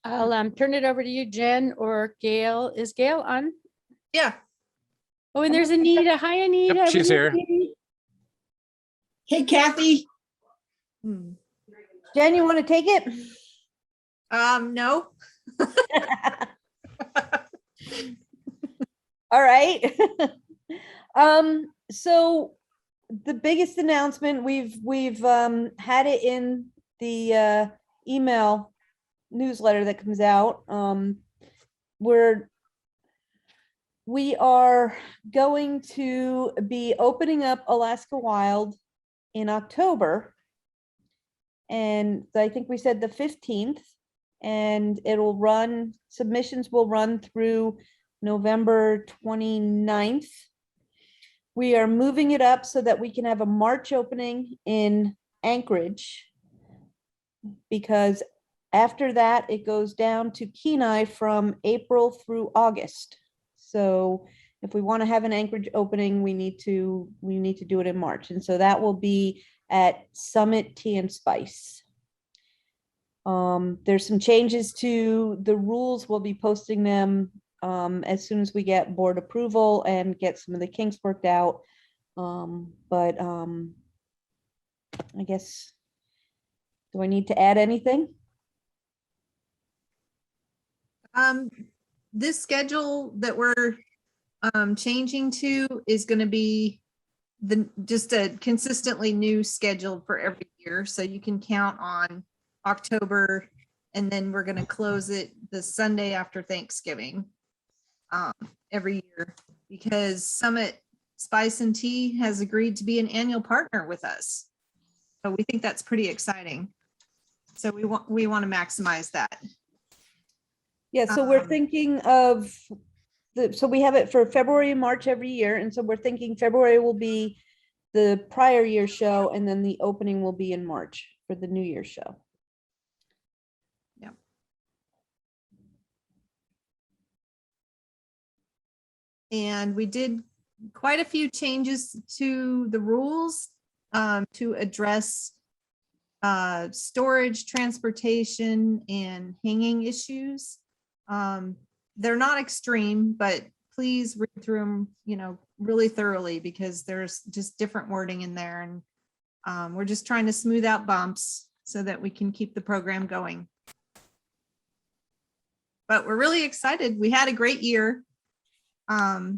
I'll turn it over to you, Jen or Gail. Is Gail on? Yeah. Oh, and there's Anita. Hi, Anita. Yep, she's here. Hey, Kathy. Jen, you want to take it? No. All right. So the biggest announcement, we've had it in the email newsletter that comes out. We are going to be opening up Alaska Wild in October. And I think we said the 15th, and submissions will run through November 29th. We are moving it up so that we can have a March opening in Anchorage, because after that, it goes down to Kenai from April through August. So if we want to have an Anchorage opening, we need to do it in March. And so that will be at Summit Tea and Spice. There's some changes to the rules. We'll be posting them as soon as we get board approval and get some of the kinks worked out. I guess, do I need to add anything? This schedule that we're changing to is going to be just a consistently new schedule for every year. So you can count on October, and then we're going to close it the Sunday after Thanksgiving every year, because Summit Spice and Tea has agreed to be an annual partner with us. So we think that's pretty exciting. So we want to maximize that. Yeah, so we're thinking of so we have it for February and March every year. And so we're thinking February will be the prior year show, and then the opening will be in March for the New Year show. Yeah. And we did quite a few changes to the rules to address storage, transportation, and hanging issues. They're not extreme, but please read through them, really thoroughly, because there's just different wording in there, and we're just trying to smooth out bumps so that we can keep the program going. But we're really excited. We had a great year. I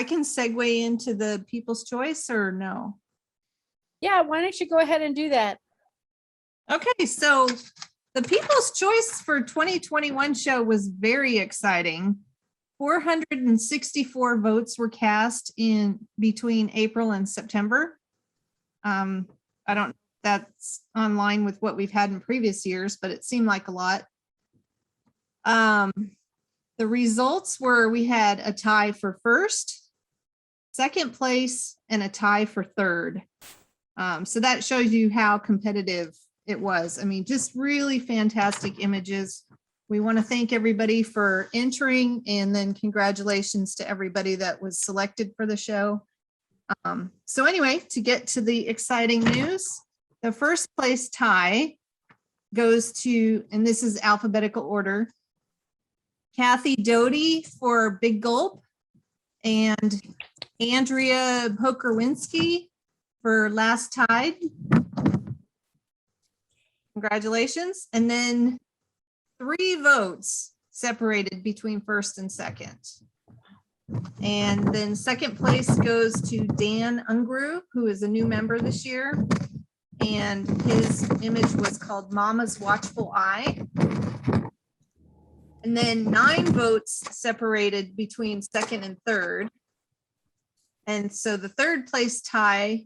can segue into the People's Choice, or no? Yeah, why don't you go ahead and do that? Okay, so the People's Choice for 2021 show was very exciting. 464 votes were cast in between April and September. I don't, that's online with what we've had in previous years, but it seemed like a lot. The results were, we had a tie for first, second place, and a tie for third. So that shows you how competitive it was. I mean, just really fantastic images. We want to thank everybody for entering, and then congratulations to everybody that was selected for the show. So anyway, to get to the exciting news, the first place tie goes to, and this is alphabetical order, Kathy Doty for Big Gulp, and Andrea Pokerwinski for Last Tide. Congratulations. And then 3 votes separated between first and second. And then second place goes to Dan Ungru, who is a new member this year. And his image was called Mama's Watchful Eye. And then 9 votes separated between second and third. And so the third place tie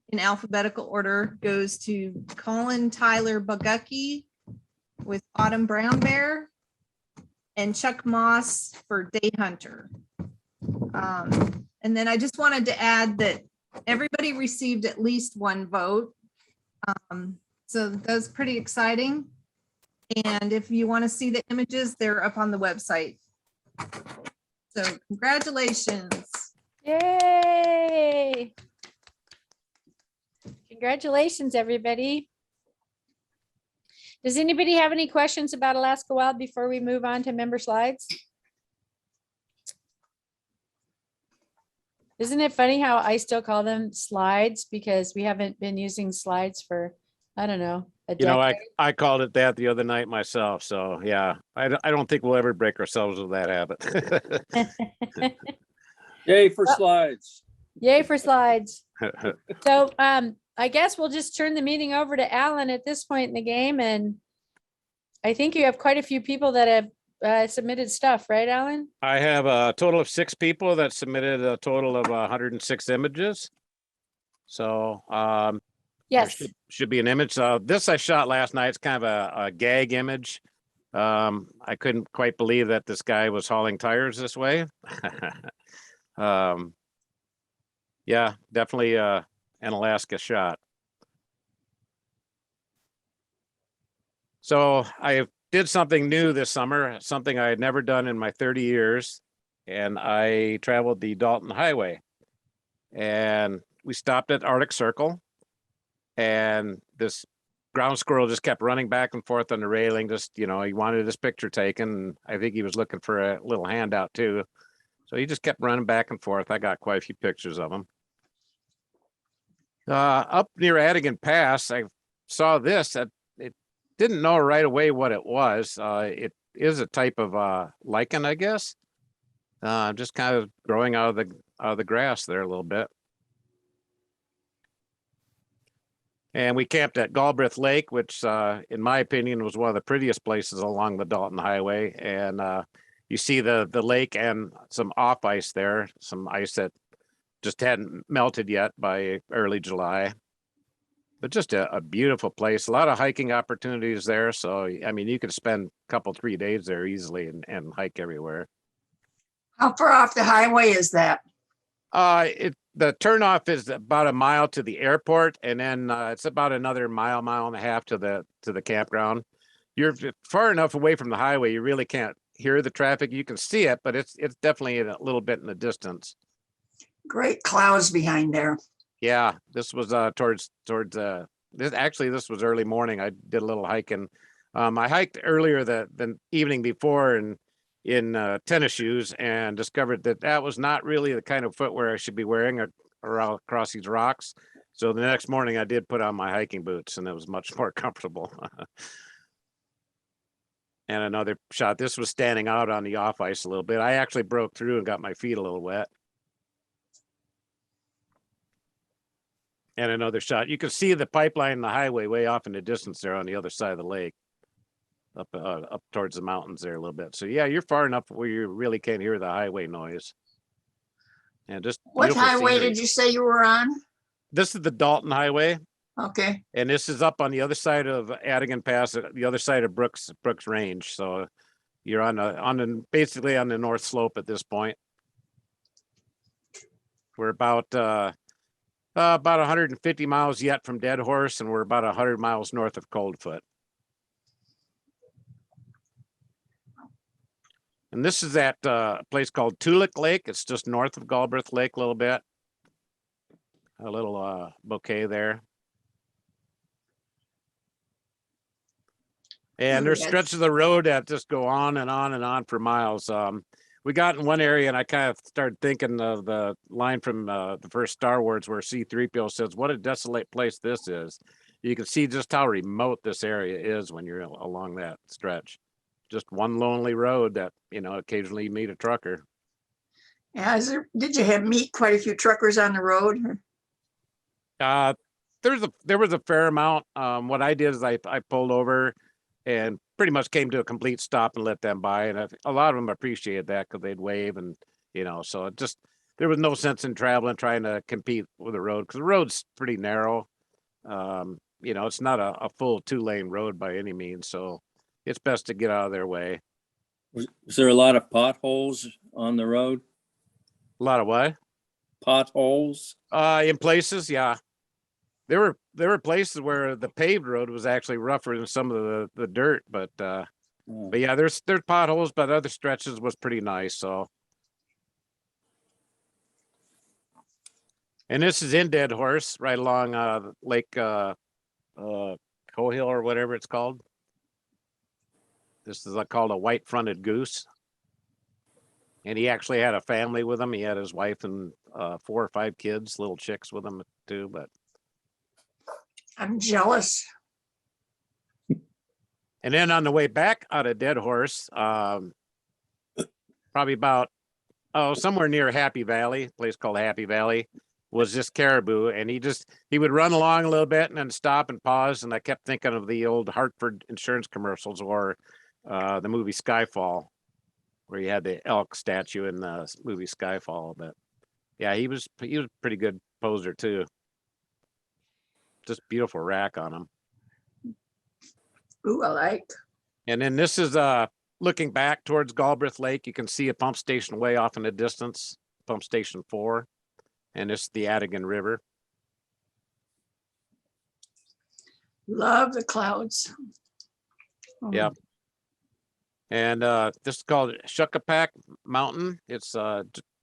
in alphabetical order goes to Colin Tyler Bogucki with Autumn Brown Bear, and Chuck Moss for Day Hunter. And then I just wanted to add that everybody received at least 1 vote. So that's pretty exciting. And if you want to see the images, they're up on the website. So congratulations. Yay! Congratulations, everybody. Does anybody have any questions about Alaska Wild before we move on to member slides? Isn't it funny how I still call them slides because we haven't been using slides for, I don't know, a You know, decade? I called it that the other night myself. So yeah, I don't think we'll ever break ourselves with that habit. Yay for slides. Yay for slides. So I guess we'll just turn the meeting over to Alan at this point in the game. And I think you have quite a few people that have submitted stuff, right, Alan? I have a total of 6 people that submitted a total of 106 images. So there Yes. should be an image. This I shot last night. It's kind of a gag image. I couldn't quite believe that this guy was hauling tires this way. Yeah, definitely an Alaska shot. So I did something new this summer, something I had never done in my 30 years. And I traveled the Dalton Highway. And we stopped at Arctic Circle. And this ground squirrel just kept running back and forth on the railing. Just, he wanted his picture taken. I think he was looking for a little handout too. So he just kept running back and forth. I got quite a few pictures of him. Up near Adigan Pass, I saw this. It didn't know right away what it was. It is a type of lichen, I guess. Just kind of growing out of the grass there a little bit. And we camped at Galbraith Lake, which, in my opinion, was one of the prettiest places along the Dalton Highway. And you see the lake and some off ice there, some ice that just hadn't melted yet by early July. But just a beautiful place, a lot of hiking opportunities there. So, I mean, you could spend a couple, 3 days there easily and hike everywhere. How far off the highway is that? The turnoff is about a mile to the airport, and then it's about another mile and a half to the campground. You're far enough away from the highway, you really can't hear the traffic. You can see it, but it's definitely a little bit in the distance. Great clouds behind there. Yeah, this was towards this was early morning. I did a little hiking. I hiked earlier the evening before and in tennis shoes and discovered that was not really the kind of footwear I should be wearing around across these rocks. So the next morning I did put on my hiking boots and it was much more comfortable. And another shot. This was standing out on the off ice a little bit. I actually broke through and got my feet a little wet. And another shot. You can see the pipeline and the highway way off in the distance there on the other side of the lake. Up towards the mountains there a little bit. So yeah, you're far enough where you really can't hear the highway noise. And just What beautiful highway scenery. did you say you were on? This is the Dalton Highway, Okay, and this is up on the other side of Adigan Pass, the other side of Brooks Range. So you're basically on the north slope at this point. We're about 150 miles yet from Dead Horse, and we're about 100 miles north of Coldfoot. And this is at a place called Tulick Lake. It's just north of Galbraith Lake a little bit. A little bouquet there. And there's stretches of the road that just go on and on and on for miles. We got in one area and I kind of started thinking of the line from the first Star Wars where C-3PO says, "What a desolate place this is." You can see just how remote this area is when you're along that stretch. Just one lonely road that, occasionally you meet a trucker. yeah, did you meet quite a few truckers on the road? There was a fair amount. What I did is I pulled over and pretty much came to a complete stop and let them by. And a lot of them appreciated that because they'd wave and, so there was no sense in traveling, trying to compete with the road because the road's pretty narrow. It's not a full 2-lane road by any means. So it's best to get out of their way. Was there a lot of potholes on the road? A lot of what? Potholes? In places, yeah. There were places where the paved road was actually rougher than some of the dirt, but yeah, there's potholes, but other stretches was pretty nice. So, and this is in Dead Horse, right along Lake Cohill or whatever it's called. This is called a white-fronted goose. And he actually had a family with him. He had his wife and 4 or 5 kids, little chicks with him too. But I'm jealous. and then on the way back out of Dead Horse, probably about somewhere near Happy Valley, a place called Happy Valley, was this caribou, and he would run along a little bit and then stop and pause. And I kept thinking of the old Hartford insurance commercials or the movie Skyfall, where you had the elk statue in the movie Skyfall. But yeah, he was a pretty good poser too. Just beautiful rack on him. Ooh, I like. And then this is looking back towards Galbraith Lake. You can see a pump station way off in the distance, pump station 4, and it's the Adigan River. Love the clouds. Oh, Yep. And this is called Shuckapack Mountain. It's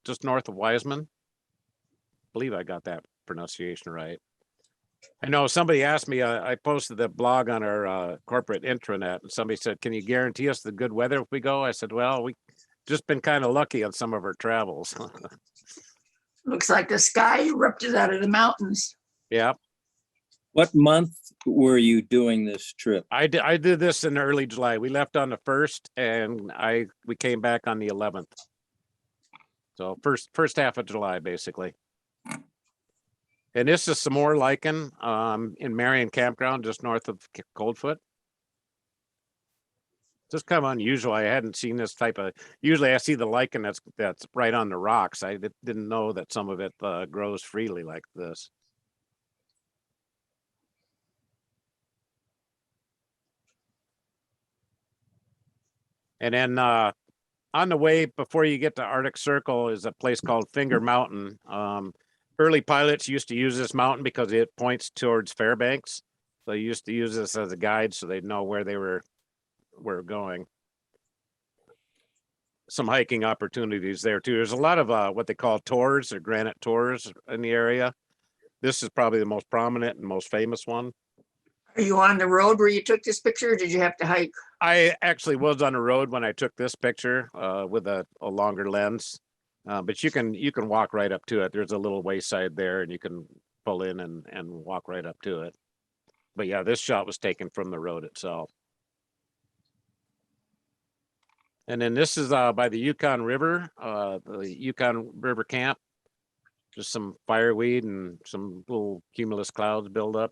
just north of Wiseman. I believe I got that pronunciation right. I know somebody asked me, I posted the blog on our corporate intranet, and somebody said, can you guarantee us the good weather if we go? I said, well, we just been kind of lucky on some of our travels. Looks like the sky erupted out of the mountains. Yeah, What month were you doing this trip? I did this in early July. We left on the 1st and we came back on the 11th. So first half of July, basically. And this is some more lichen in Marion Campground, just north of Coldfoot. Just kind of unusual. I hadn't seen this type of, usually I see the lichen that's right on the rocks. I didn't know that some of it grows freely like this. And then on the way before you get to Arctic Circle is a place called Finger Mountain. Early pilots used to use this mountain because it points towards Fairbanks. So they used to use this as a guide so they'd know where they were going. Some hiking opportunities there too. There's a lot of what they call tours or granite tours in the area. This is probably the most prominent and most famous one. Are you on the road where you took this picture, or did you have to hike? I actually was on the road when I took this picture with a longer lens, but you can walk right up to it. There's a little wayside there, and you can pull in and walk right up to it. But yeah, this shot was taken from the road itself. And then this is by the Yukon River, the Yukon River Camp. Just some fireweed and some little cumulus clouds build up.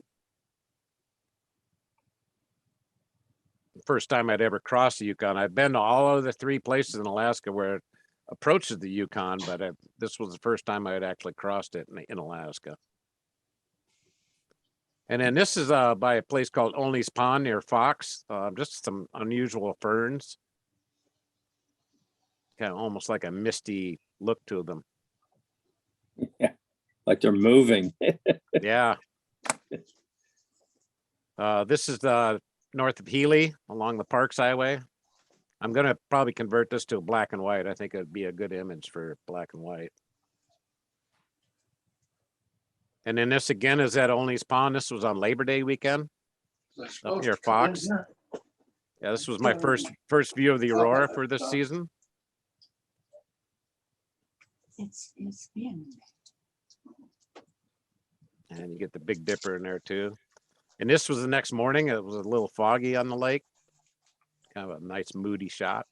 First time I'd ever crossed the Yukon. I've been to all of the 3 places in Alaska where it approaches the Yukon, but this was the first time I had actually crossed it in Alaska. And then this is by a place called Olney's Pond near Fox. Just some unusual ferns. Kind of almost like a misty look to them. Like they're moving. Yeah. This is north of Healy along the Parks Highway. I'm going to probably convert this to a black and white. I think it'd be a good image for black and white. And then this again is at Olney's Pond. This was on Labor Day weekend up near Fox. Yeah, this was my first view of the aurora for this season. It's been. And you get the Big Dipper in there too. And this was the next morning. It was a little foggy on the lake. Kind of a nice moody shot.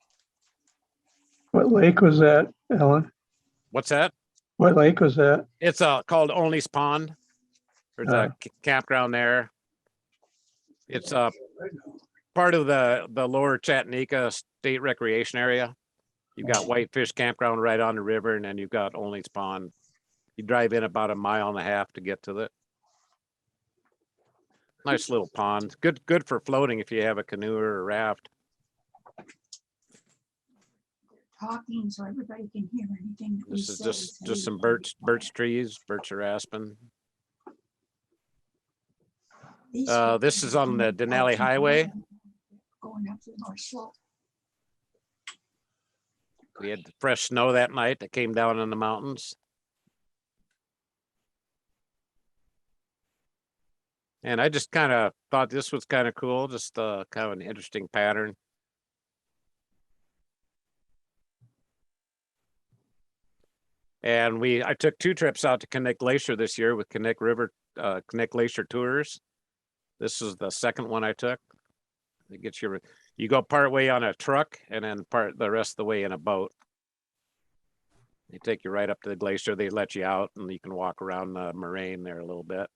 What lake was that, Ellen? What's that? What lake was that? It's called Olney's Pond. There's a campground there. It's part of the lower Chattanooga State Recreation Area. You've got Whitefish Campground right on the river, and then you've got Olney's Pond. You drive in about 1.5 miles to get to it. Nice little pond. Good for floating if you have a canoe or a raft. Talking so everybody can hear anything. That we This is say, just so some you- birch trees, birch or aspen. These This people is on the are Denali Highway. Going up the North Slope. We had fresh snow that night that came down in the mountains. And I just kind of thought this was kind of cool, just kind of an interesting pattern. And I took 2 trips out to Connect Glacier this year with Connect Glacier Tours. This is the second one I took. It gets you go part way on a truck and then the rest of the way in a boat. They take you right up to the glacier. They let you out and you can walk around the moraine there a little bit.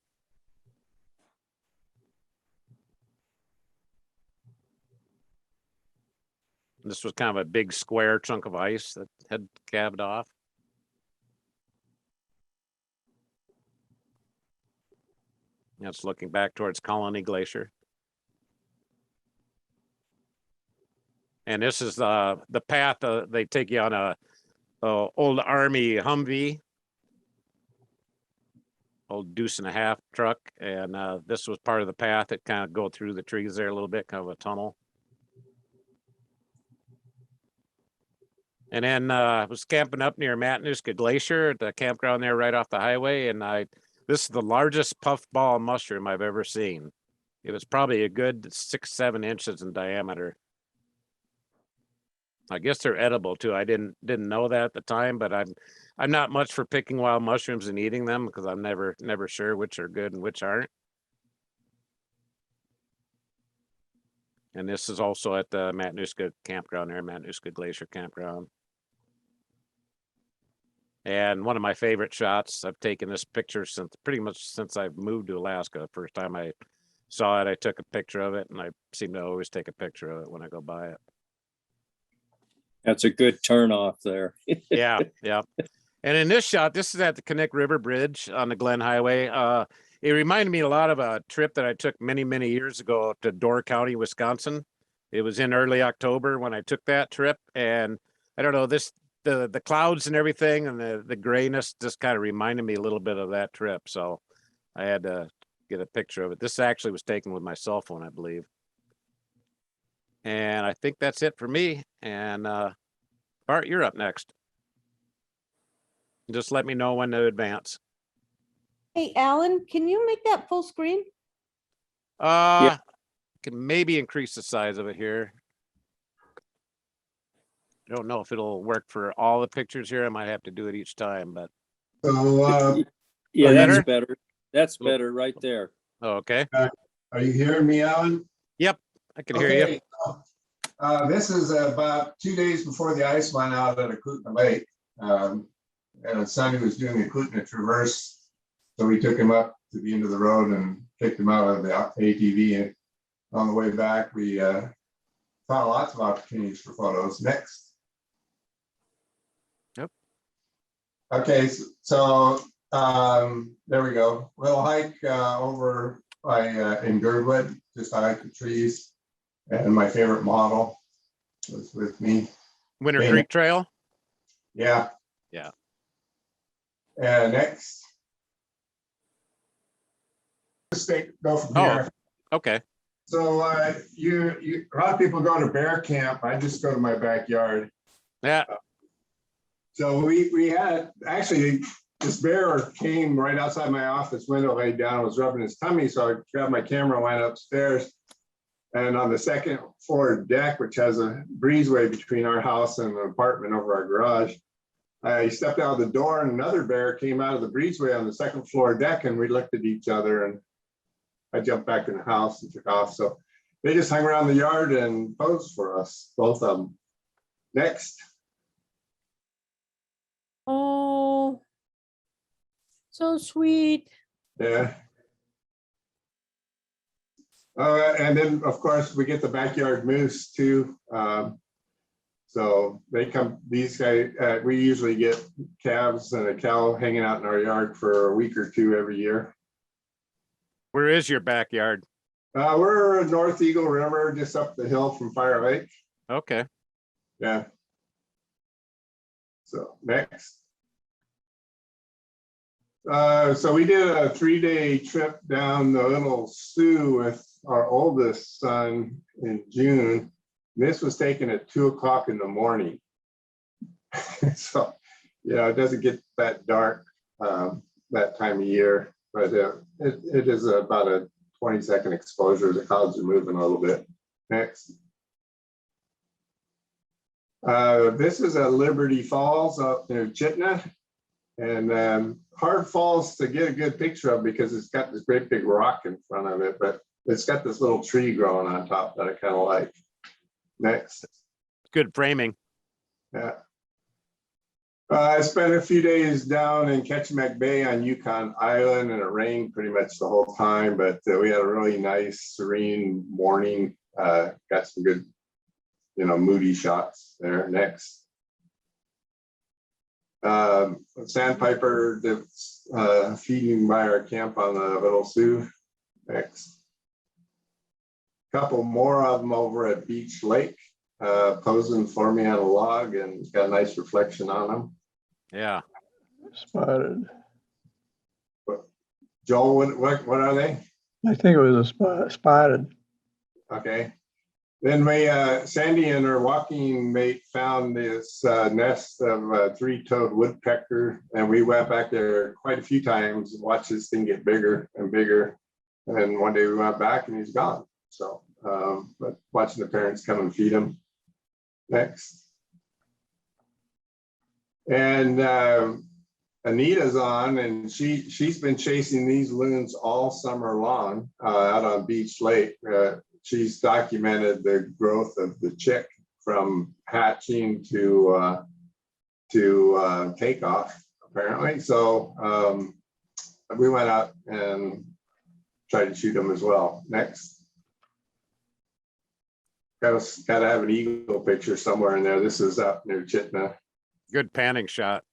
This was kind of a big square chunk of ice that had calved off. That's looking back towards Colony Glacier. And this is the path they take you on a old Army Humvee, old deuce and a half truck. And this was part of the path that kind of go through the trees there a little bit, kind of a tunnel. And then I was camping up near Matanuska Glacier at the campground there right off the highway. And this is the largest puffball mushroom I've ever seen. It was probably a good 6-7 inches in diameter. I guess they're edible too. I didn't know that at the time, but I'm not much for picking wild mushrooms and eating them because I'm never sure which are good and which aren't. And this is also at the Matanuska campground there, Matanuska Glacier campground. And one of my favorite shots, I've taken this picture pretty much since I've moved to Alaska. The first time I saw it, I took a picture of it, and I seem to always take a picture of it when I go by it. That's a good turn off there. Yeah. And in this shot, this is at the Connect River Bridge on the Glen Highway. It reminded me a lot of a trip that I took many, many years ago to Door County, Wisconsin. It was in early October when I took that trip. And I don't know, the clouds and everything and the grayness just kind of reminded me a little bit of that trip. So I had to get a picture of it. This actually was taken with my cell phone, I believe. And I think that's it for me. And Bart, you're up next. Just let me know when to advance. Hey, Alan, can you make that full screen? Can maybe increase the size of it here. I don't know if it'll work for all the pictures here. I might have to do it each time, but So, Yeah, that's better? better. That's better right there. okay. are you hearing me, Alan? Yep, I can hear you. This is about 2 days before the ice went out at Akutna Lake. And Sonny was doing the Akutna Traverse. So we took him up to the end of the road and kicked him out of the ATV. And on the way back, we found lots of opportunities for photos. Next. Yep. Okay, so there we go. We'll hike over by in Girdwood, just hike the trees. And my favorite model was with me. Winter Creek Trail. Yeah. Yeah. And next. Go from here. Okay. So you a lot of people go to bear camp. I just go to my backyard. Yeah. So we had actually this bear came right outside my office window, laid down, was rubbing his tummy. So I grabbed my camera, went upstairs. And on the second floor deck, which has a breezeway between our house and the apartment over our garage, I stepped out of the door and another bear came out of the breezeway on the second floor deck, and we looked at each other, and I jumped back in the house and took off. So they just hung around the yard and posed for us, both of them. Next. Oh, so sweet. Yeah. And then, of course, we get the backyard moose too. So they come, these guys, we usually get calves and a cow hanging out in our yard for a week or two every year. Where is your backyard? We're North Eagle River, just up the hill from Fire Lake. Okay. Yeah. So next. So we did a 3-day trip down the Little Sioux with our oldest son in June. This was taken at 2 o'clock in the morning. So, yeah, it doesn't get that dark that time of year, but it is about a 20-second exposure. The clouds are moving a little bit. Next. This is at Liberty Falls up near Chitna. And hard falls to get a good picture of because it's got this great big rock in front of it, but it's got this little tree growing on top that I kind of like. Next. Good framing. Yeah. I spent a few days down in Ketchimek Bay on Yukon Island, and it rained pretty much the whole time, but we had a really nice, serene morning. Got some good, moody shots there. Next. Sandpiper that's feeding by our camp on the Little Sioux. Next. Couple more of them over at Beach Lake, posing for me on a log, and it's got a nice reflection on them. Yeah. Spotted. Joel, what are they? I think it was a spotted. Okay. Then Sandy and her walking mate found this nest of a three-toed woodpecker, and we went back there quite a few times and watched this thing get bigger and bigger. And one day we went back and he's gone. So, but watching the parents come and feed him. Next. And Anita's on, and she's been chasing these loons all summer long out on Beach Lake. She's documented the growth of the chick from hatching to takeoff, apparently. So we went out and tried to shoot them as well. Next. Got to have an eagle picture somewhere in there. This is up near Chitna. Good panning shot.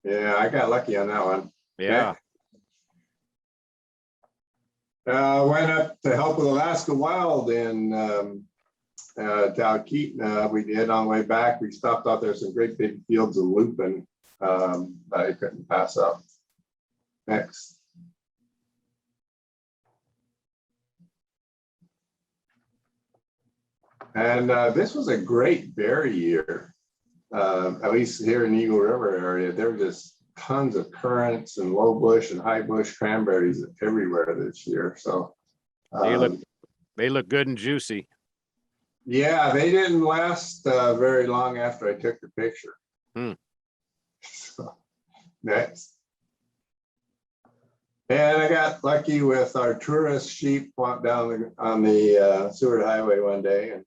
Yeah, I got lucky on that one. Yeah. Went up to help with Alaska Wild in Talkeetna. We did on the way back. We stopped out there, some great big fields of lupin that I couldn't pass up. Next. And this was a great berry year, at least here in Eagle River area. There were just tons of currants and low bush and high bush cranberries everywhere this year. So they look good and juicy. Yeah, they didn't last very long after I took the picture. So, next. And I got lucky with our tourist sheep down on the Seward Highway one day, and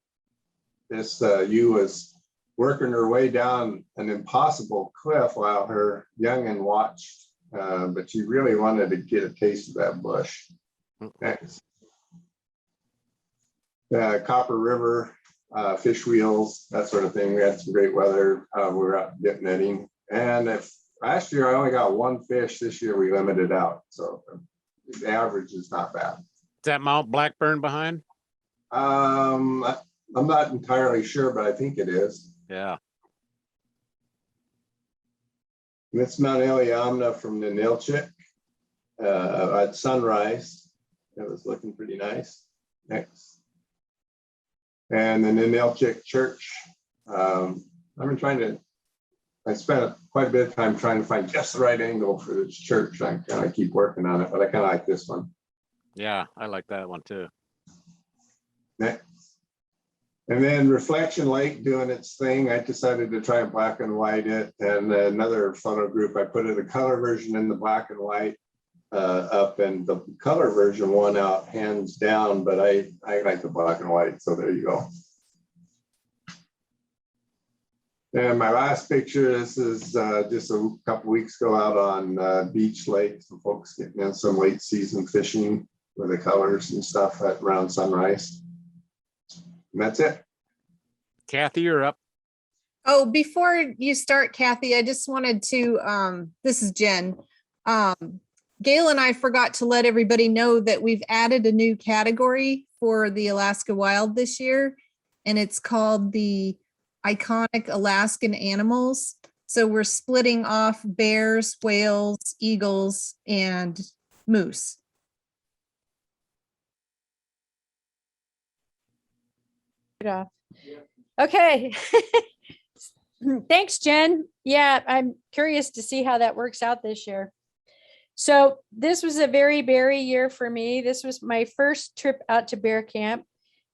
this ewe was working her way down an impossible cliff while her youngin watched, but she really wanted to get a taste of that bush. Next. Copper River, fish wheels, that sort of thing. We had some great weather. We were out dip netting, and last year I only got one fish. This year we limited out, so the average is not bad. Is that Mount Blackburn behind? I'm not entirely sure, but I think it is. Yeah. And it's Mount Iliamna from the Nilchik at sunrise. It was looking pretty nice. Next. And then the Nilchik Church. I've been I spent quite a bit of time trying to find just the right angle for this church. I kind of keep working on it, but I kind of like this one. Yeah, I like that one too. Next. And then Reflection Lake doing its thing. I decided to try and black and white it. And another photo group, I put in the color version in the black and white up, and the color version won out hands down, but I like the black and white. So there you go. And my last picture, this is just a couple weeks ago out on Beach Lake. Some folks getting in some late season fishing with the colors and stuff at around sunrise. And that's it. Kathy, you're up. Oh, before you start, Kathy, I just wanted to, this is Jen. Gail and I forgot to let everybody know that we've added a new category for the Alaska Wild this year, and it's called the Iconic Alaskan Animals. So we're splitting off bears, whales, eagles, and moose. Okay. Thanks, Jen. Yeah, I'm curious to see how that works out this year. So this was a very berry year for me. This was my first trip out to bear camp.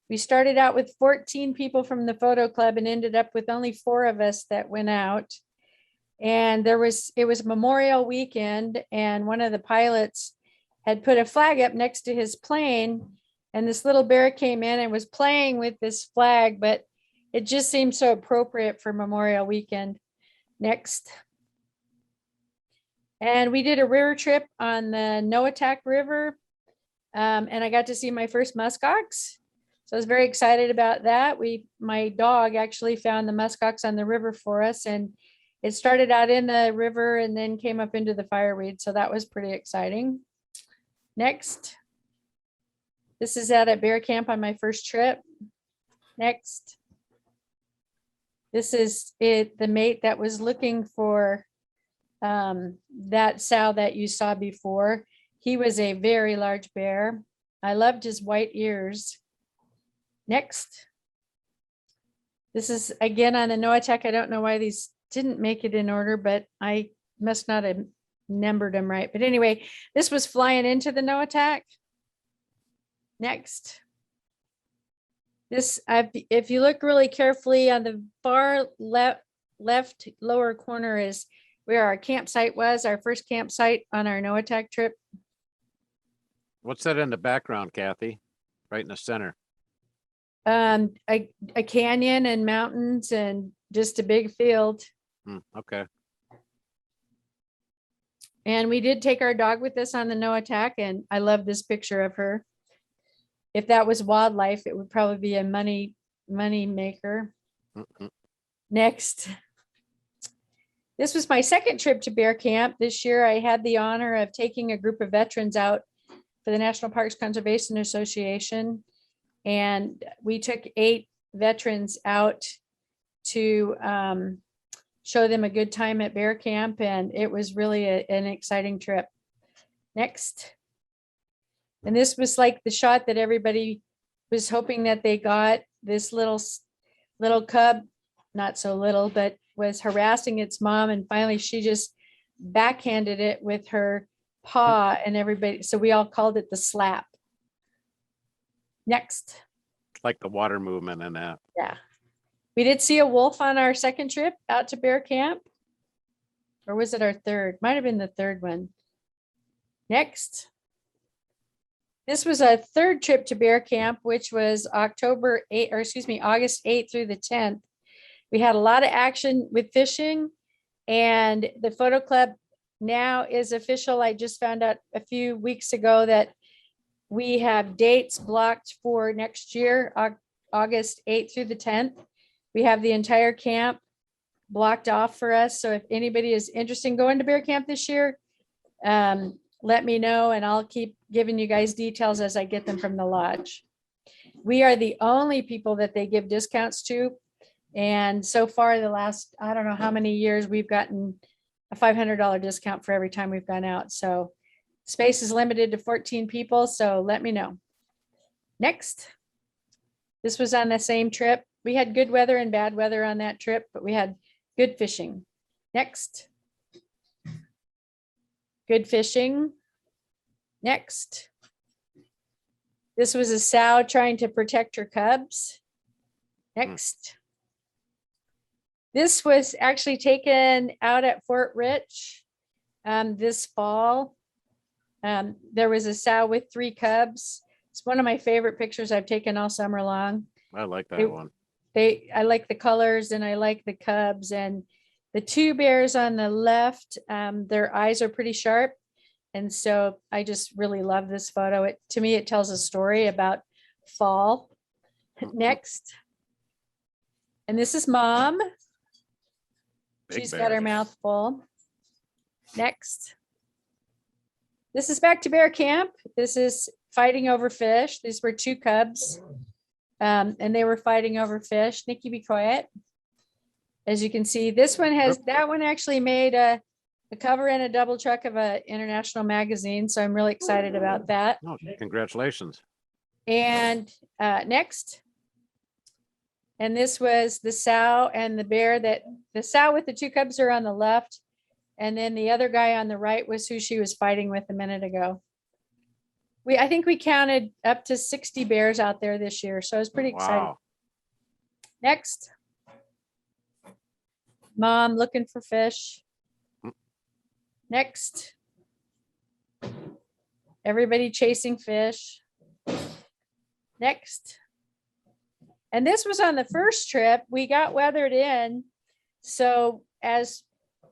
We started out with 14 people from the photo club and ended up with only 4 of us that went out. And it was Memorial Weekend, and one of the pilots had put a flag up next to his plane, and this little bear came in and was playing with this flag, but it just seemed so appropriate for Memorial Weekend. Next. And we did a river trip on the Noatak River, and I got to see my first muskox. So I was very excited about that. My dog actually found the muskox on the river for us, and it started out in the river and then came up into the fireweed. So that was pretty exciting. Next. This is out at bear camp on my first trip. Next. This is the mate that was looking for that sow that you saw before. He was a very large bear. I loved his white ears. Next. This is again on the Noatak. I don't know why these didn't make it in order, but I must not have numbered them right. But anyway, this was flying into the Noatak. Next. This, if you look really carefully on the far left lower corner is where our campsite was, our first campsite on our Noatak trip. What's that in the background, Kathy? Right in the center. A canyon and mountains and just a big field. Okay. And we did take our dog with us on the Noatak, and I love this picture of her. If that was wildlife, it would probably be a money maker. Next. This was my second trip to bear camp. This year I had the honor of taking a group of veterans out for the National Parks Conservation Association. And we took 8 veterans out to show them a good time at bear camp. And it was really an exciting trip. Next. And this was like the shot that everybody was hoping that they got. This little cub, not so little, but was harassing its mom. And finally she just backhanded it with her paw, and everybody, so we all called it the slap. Next. Like the water movement and that. Yeah. We did see a wolf on our second trip out to bear camp. Or was it our third? Might have been the third one. Next. This was a third trip to bear camp, which was August 8th through the 10th. We had a lot of action with fishing, and the photo club now is official. I just found out a few weeks ago that we have dates blocked for next year, August 8th through the 10th. We have the entire camp blocked off for us. So if anybody is interested in going to bear camp this year, let me know, and I'll keep giving you guys details as I get them from the lodge. We are the only people that they give discounts to. And so far, the last, I don't know how many years, we've gotten a $500 discount for every time we've gone out. So space is limited to 14 people. So let me know. Next. This was on the same trip. We had good weather and bad weather on that trip, but we had good fishing. Next. Good fishing. Next. This was a sow trying to protect her cubs. Next. This was actually taken out at Fort Rich this fall. There was a sow with 3 cubs. It's one of my favorite pictures I've taken all summer long. I like that one. I like the colors and I like the cubs, and the 2 bears on the left, their eyes are pretty sharp. And so I just really love this photo. To me, it tells a story about fall. Next. And this is Mom. She's got her mouth full. Next. This is back to bear camp. This is fighting over fish. These were 2 cubs. And they were fighting over fish. Nikki, be quiet. As you can see, that one actually made a cover and a double truck of an international magazine. So I'm really excited about that. Oh, congratulations. And next. And this was the sow and the bear. The sow with the 2 cubs are on the left. And then the other guy on the right was who she was fighting with a minute ago. I think we counted up to 60 bears out there this year. So I was pretty excited. Wow. Next. Mom looking for fish. Next. Everybody chasing fish. Next. And this was on the first trip. We got weathered in. So as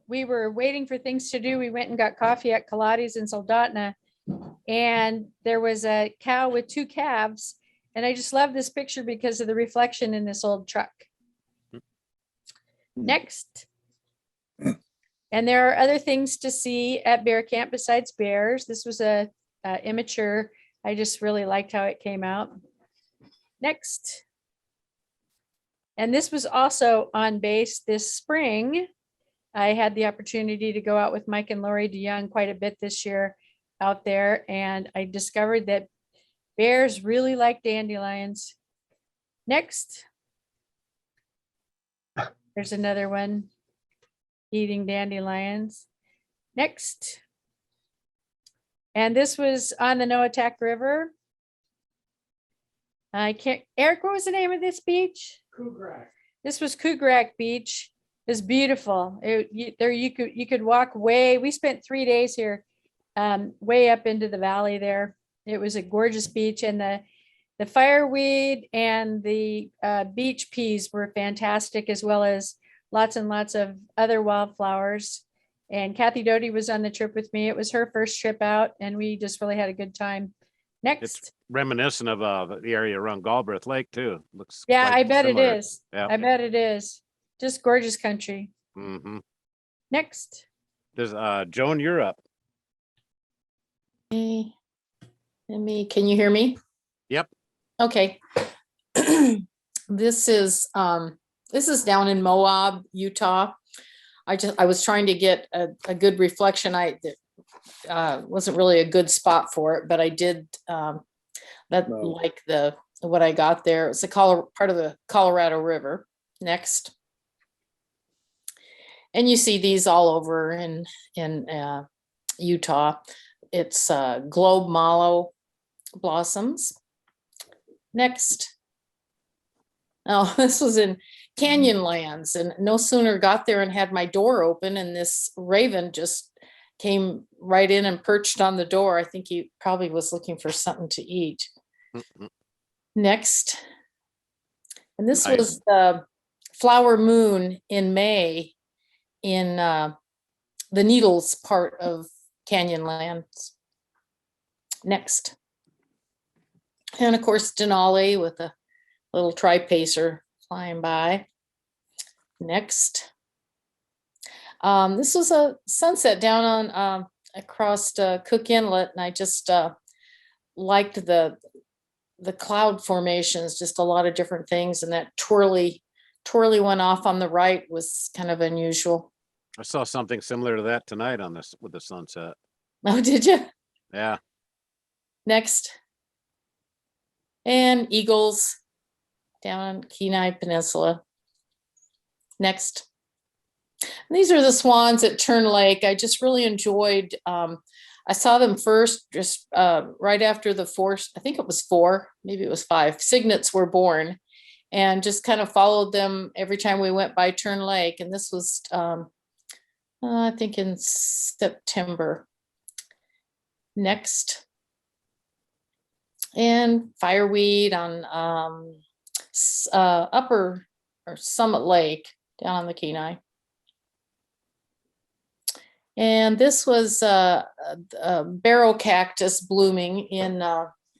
we were waiting for things to do, we went and got coffee at Kaladi's in Soldotna. And there was a cow with 2 calves. And I just love this picture because of the reflection in this old truck. Next. And there are other things to see at bear camp besides bears. This was a immature. I just really liked how it came out. Next. And this was also on base this spring. I had the opportunity to go out with Mike and Lori DeYoung quite a bit this year out there. And I discovered that bears really like dandelions. Next. There's another one eating dandelions. Next. And this was on the Noatak River. I can't, Eric, what was the name of this beach? Kugrak. This was Kugrak Beach. It's beautiful. You could walk way, we spent 3 days here, way up into the valley there. It was a gorgeous beach, and the fireweed and the beach peas were fantastic, as well as lots and lots of other wildflowers. And Kathy Doty was on the trip with me. It was her first trip out, and we just really had a good time. Next. It's reminiscent of the area around Galbraith Lake too. Looks Yeah, quite I bet similar. it is. Yeah. I bet it is. Just gorgeous country. Mm-hmm. Next. There's Joan, you're up. Can you hear me? Yep. Okay. This is down in Moab, Utah. I was trying to get a good reflection. Wasn't really a good spot for it, but I did like what I got there. It's part of the Colorado River. Next. And you see these all over in Utah. It's globe mallow blossoms. Next. Oh, this was in Canyonlands, and no sooner got there and had my door open, and this raven just came right in and perched on the door. I think he probably was looking for something to eat. Mm-hmm. Next. And this Nice. was the flower moon in May in the Needles part of Canyonlands. Next. And of course, Denali with a little tripacer flying by. Next. This was a sunset down on across Cook Inlet, and I just liked the cloud formations, just a lot of different things, and that twirly one off on the right was kind of unusual. I saw something similar to that tonight on this with the sunset. Oh, did you? Yeah. Next. And eagles down on Kenai Peninsula. Next. And these are the swans at Turn Lake. I just really enjoyed, I saw them first just right after the 4, I think it was 4, maybe it was 5 cygnets were born, and just kind of followed them every time we went by Turn Lake. And this was, I think in September. Next. And fireweed on Upper or Summit Lake down on the Kenai. And this was a barrel cactus blooming in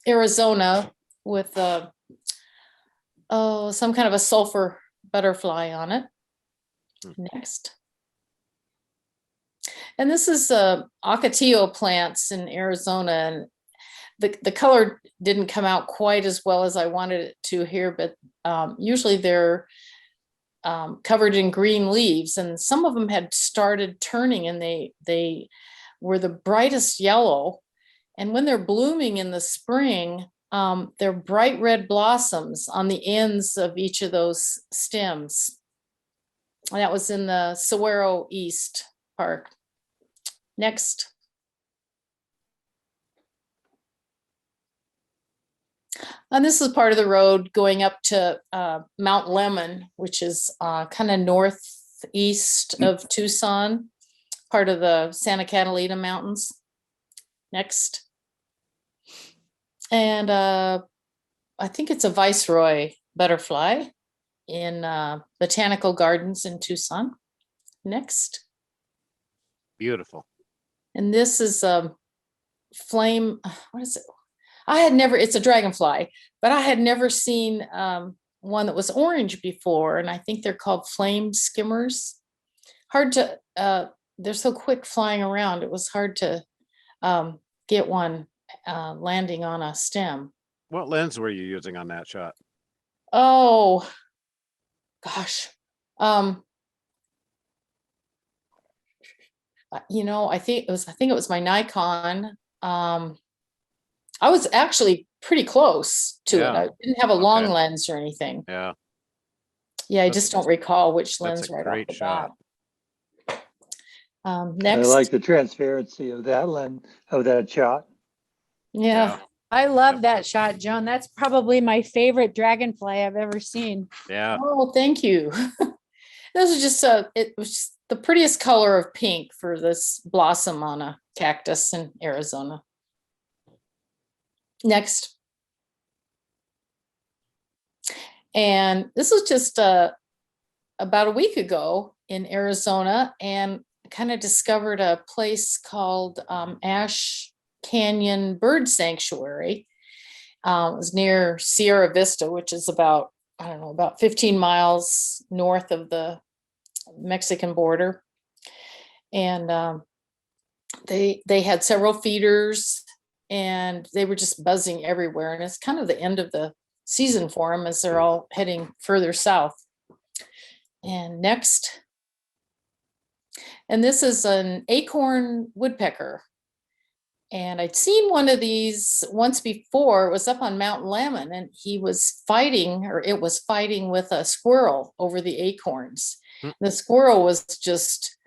Arizona with some kind of a sulfur butterfly on it. Next. And this is ocotillo plants in Arizona, and the color didn't come out quite as well as I wanted it to here, but usually they're covered in green leaves, and some of them had started turning, and they were the brightest yellow. And when they're blooming in the spring, they're bright red blossoms on the ends of each of those stems. And that was in the Saguaro East Park. Next. And this is part of the road going up to Mount Lemmon, which is kind of northeast of Tucson. part of the Santa Catalina Mountains. Next. And I think it's a Viceroy butterfly in Botanical Gardens in Tucson. Next. Beautiful. And this is a flame, what is it? It's a dragonfly, but I had never seen one that was orange before. And I think they're called flame skimmers. Hard to, they're so quick flying around. It was hard to get one landing on a stem. What lens were you using on that shot? Oh, gosh. I think it was my Nikon. I was actually pretty close to it. Yeah. I didn't have a long Okay. lens or anything. Yeah, Yeah, I That's- just don't recall which that's lens a right off great the shot. bat. I Next. like the transparency of that lens, of that shot. Yeah. I love Yep. that shot, Joan. That's probably my favorite dragonfly I've ever seen. Yeah, Oh, thank you. This was just it was just the prettiest color of pink for this blossom on a cactus in Arizona. Next. And this was just about a week ago in Arizona, and kind of discovered a place called Ash Canyon Bird Sanctuary. It was near Sierra Vista, which is about, I don't know, about 15 miles north of the Mexican border. And they had several feeders, and they were just buzzing everywhere. And it's kind of the end of the season for them as they're all heading further south. And next. And this is an acorn woodpecker. And I'd seen one of these once before. It was up on Mount Lemmon, and it was fighting with a squirrel over the acorns. Hmm. The squirrel was just,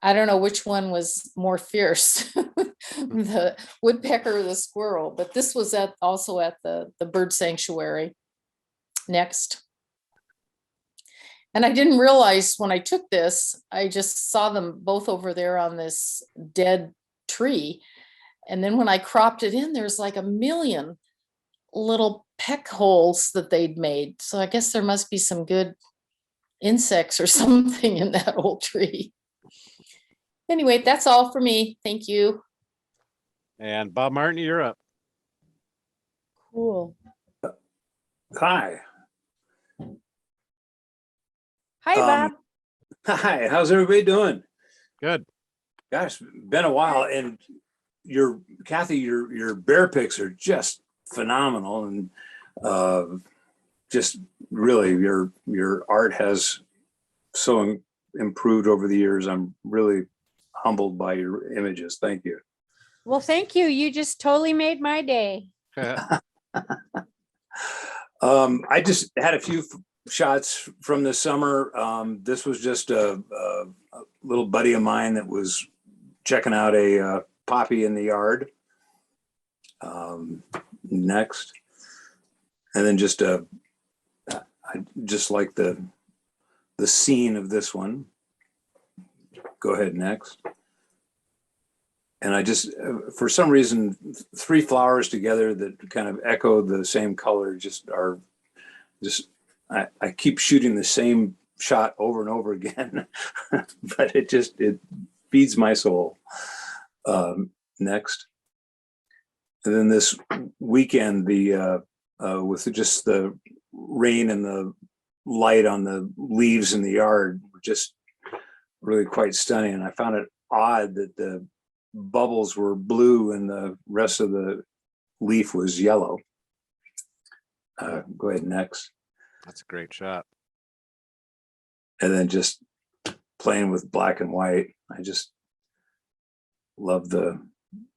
I don't know which one was more fierce, the woodpecker or the squirrel, but this was also at the bird sanctuary. Next. And I didn't realize when I took this, I just saw them both over there on this dead tree. And then when I cropped it in, there's like a million little peck holes that they'd made. So I guess there must be some good insects or something in that old tree. Anyway, that's all for me. Thank you. and Bob Martin, you're up. Cool. Hi. Hi, Bob. Hi, how's everybody doing? Good. Gosh, been a while, and Kathy, your bear pics are just phenomenal, and just really your art has so improved over the years. I'm really humbled by your images. Thank you. Well, thank you. You just totally made my day. I just had a few shots from this summer. This was just a little buddy of mine that was checking out a poppy in the yard. Next. And then just I just like the scene of this one. Go ahead, next. And I just, for some reason, three flowers together that kind of echo the same color I keep shooting the same shot over and over again, but it feeds my soul. Next. And then this weekend, with just the rain and the light on the leaves in the yard were just really quite stunning. And I found it odd that the bubbles were blue and the rest of the leaf was yellow. Go ahead, next. That's a great shot. And then just playing with black and white. I just love the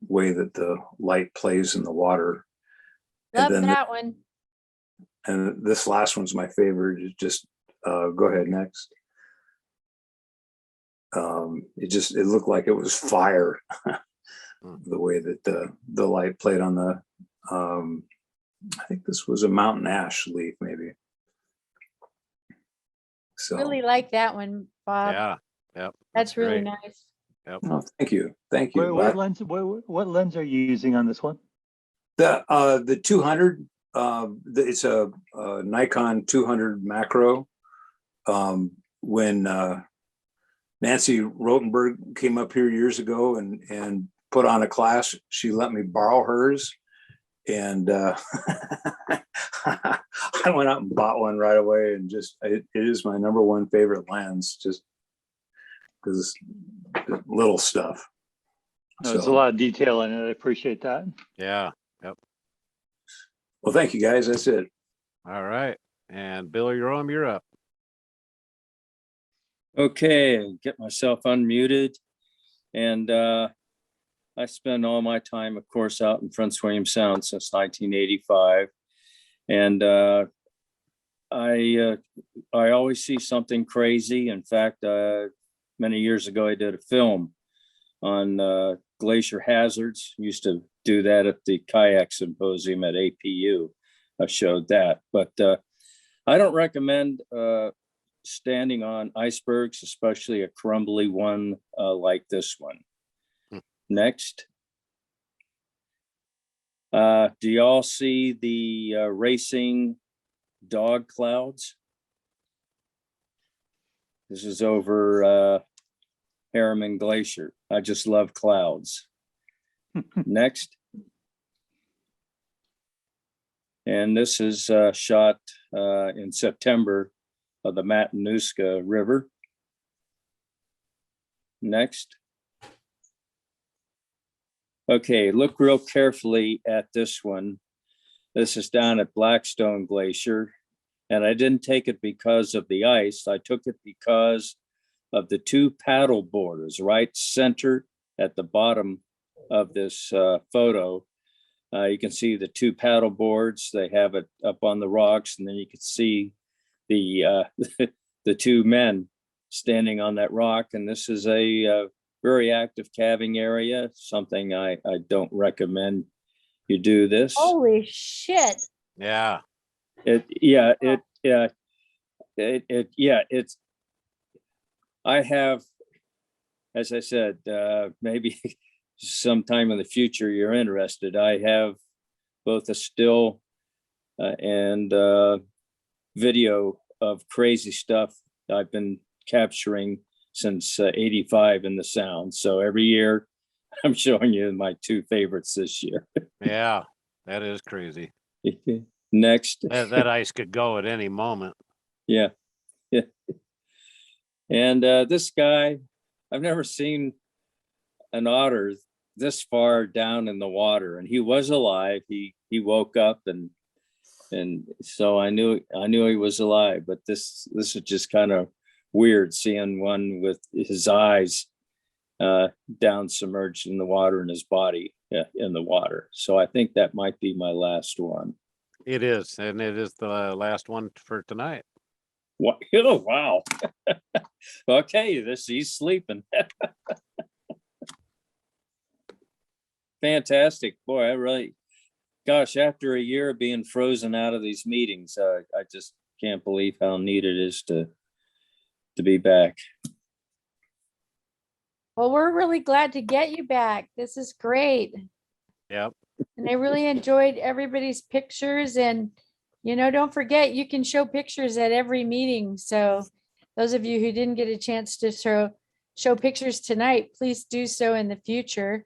way that the light plays in the water. Love then that one. And this last one's my favorite. It just go ahead, next. It looked like it was fire. The way that the light played on the I think this was a mountain ash leaf, maybe. So Really like that one, Bob. Yeah. Yep. That's really great. nice. Oh, thank you. Thank you. What lens, what lens are you using on this one? The 200, it's a Nikon 200 macro. When Nancy Rotenberg came up here years ago and put on a class, she let me borrow hers. And I went out and bought one right away, and just it is my number one favorite lens, just because little stuff. There's a lot of detail in it. I appreciate that. Yeah. Yep. Well, thank you guys. That's it. All right. And Bill, you're up. Okay, get myself unmuted. And I spend all my time, of course, out in Prince William Sound since 1985. And I always see something crazy. In fact, many years ago, I did a film on glacier hazards. Used to do that at the kayak symposium at APU. I showed that, but I don't recommend standing on icebergs, especially a crumbly one like this one. Next. Do y'all see the racing dog clouds? This is over Harriman Glacier. I just love clouds. Next. And this is shot in September of the Matanuska River. Next. Okay, look real carefully at this one. This is down at Blackstone Glacier, and I didn't take it because of the ice. I took it because of the two paddle borders right center at the bottom of this photo. You can see the two paddle boards. They have it up on the rocks, and then you can see the the two men standing on that rock. And this is a very active calving area, something I don't recommend you do this. Holy shit. Yeah. It's, I have, as I said, maybe sometime in the future you're interested. I have both a still and video of crazy stuff I've been capturing since 85 in the Sound. So every year I'm showing you my two favorites this year. Yeah. That is crazy. Next. That ice could go at any moment. Yeah. Yeah. And this guy, I've never seen an otter this far down in the water, and he was alive. He woke up, and so I knew he was alive. But this is just kind of weird, seeing one with his eyes down submerged in the water and his body in the water. So I think that might be my last one. It is, and it is the last one for tonight. What? Oh, wow. Okay, he's sleeping. Fantastic. Boy, I really, gosh, after a year of being frozen out of these meetings, I just can't believe how neat it is to be back. Well, we're really glad to get you back. This is great. Yep. And I really enjoyed everybody's pictures, and don't forget, you can show pictures at every meeting. So those of you who didn't get a chance to show pictures tonight, please do so in the future.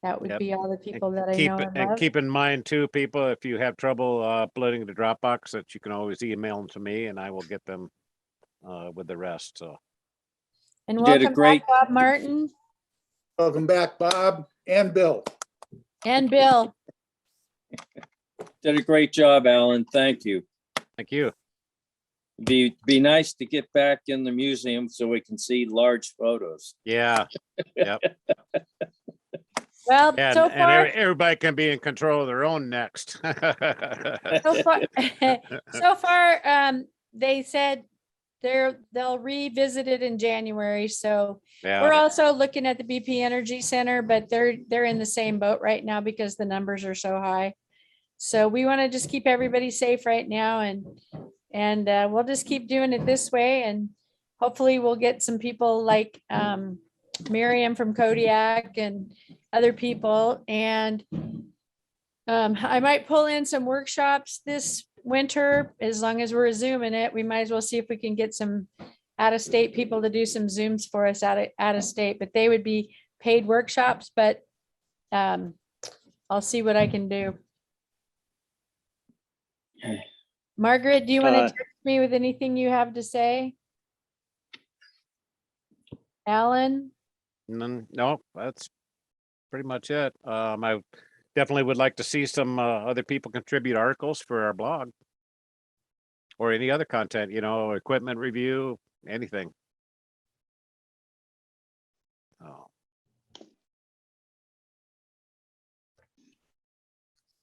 That would be all the people that I know and love. Keep in mind too, people, if you have trouble uploading the Dropbox, that you can always email them to me and I will get them with the rest. So. And You did a welcome great- back, Bob Martin Welcome back, Bob and Bill. and Bill. Did a great job, Alan. Thank you. Thank you. Be nice to get back in the museum so we can see large photos. Yeah. Yep. Well, And, so far, everybody can be in control of their own next. so far, they said they'll revisit it in January. So Yeah. we're also looking at the BP Energy Center, but they're in the same boat right now because the numbers are so high. So we want to just keep everybody safe right now, and we'll just keep doing it this way, and hopefully we'll get some people like Miriam from Kodiak and other people. And I might pull in some workshops this winter, as long as we're Zooming it. We might as well see if we can get some out-of-state people to do some Zooms for us out of state, but they would be paid workshops, but I'll see what I can do. Margaret, do you want to text me with anything you have to say? Alan? No, that's pretty much it. I definitely would like to see some other people contribute articles for our blog or any other content, you know, equipment review, anything. Oh.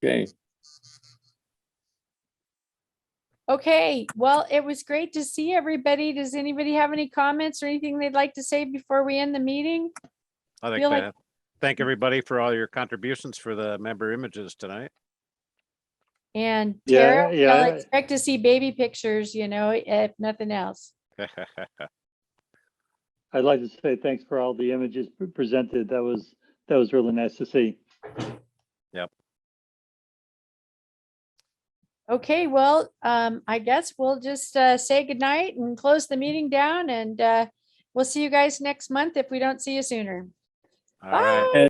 Okay. Okay, well, it was great to see everybody. Does anybody have any comments or anything they'd like to say before we end the meeting? I'd Feel like like- to thank everybody for all your contributions for the member images tonight. And Yeah, Tara, I'll yeah. expect to see baby pictures, you know, if nothing else. I'd like to say thanks for all the images presented. That was really nice to see. Yep. Okay, well, I guess we'll just say goodnight and close the meeting down, and we'll see you guys next month if we don't see you sooner. All right. Bye.